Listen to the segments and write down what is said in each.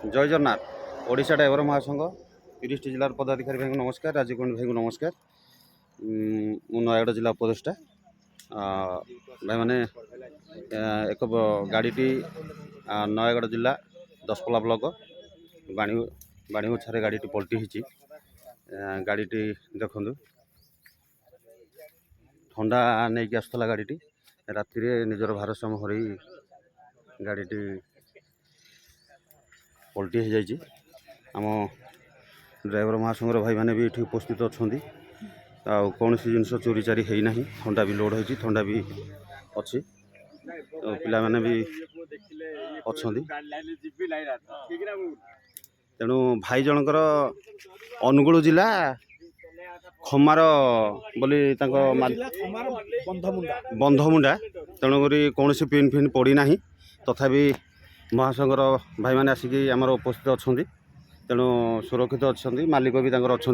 जय जगन्नाथ ओडिशा ड्राइवर महासंघ 30 जिलार पदाधिकारी भाई नमस्कार राजकुमार भाई नमस्कार मु नयगढ़ जिला उपदेष्टा भाई मैंने एक गाड़ीटी नयगढ़ जिला दशपल्ला ब्लॉक बाणीगुछारे गाड़ीटी पलटी होती गाड़ीटी देखु ठंडा नहीं कि आसला गाड़ीटी राति निजर भारसाम्य हर गाड़ीटी पलटी हो जाइए आम ड्राइवर महासंघर भाई मैंने भी ये उपस्थित अच्छा कौन सी जिनस चोरी चारी है ना थंडा भी लोड होती थंडा भी अच्छी तो पिला मैंने भी अच्छा तेणु भाई जनकर अनुगुल जिला खमार बोली बंधमुंडा तेणुक कौन सी पिन फिन पड़ना तथापि महासंघर भाई मैंने आसिक आमर उपस्थित अच्छा तेणु सुरक्षित अच्छा मालिक भी अच्छा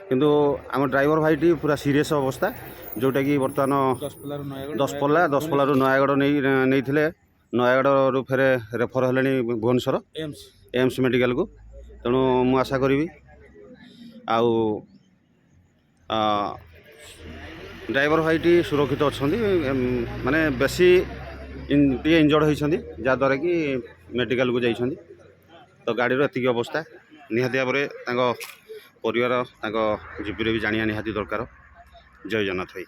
किंतु आम ड्राइवर भाईटी पूरा सीरीयस अवस्था जोटा कि बर्तमान दशपल्ला नयगढ़ नहीं थे नयगढ़ फेरे रेफर है भुवनेश्वर एम्स मेडिकल को तेणु मु आशा करी आउ ड्राइवर भाईटी सुरक्षित अच्छा माने बेसी इंजर्ड होती जहाँद्वारा कि मेडिकल को जाइछन्ति तो गाड़ीर एतिक अवस्था निहाती भाव में परिवार जीवन भी जाना निहाती दरकार। जय जगन्नाथ भाई।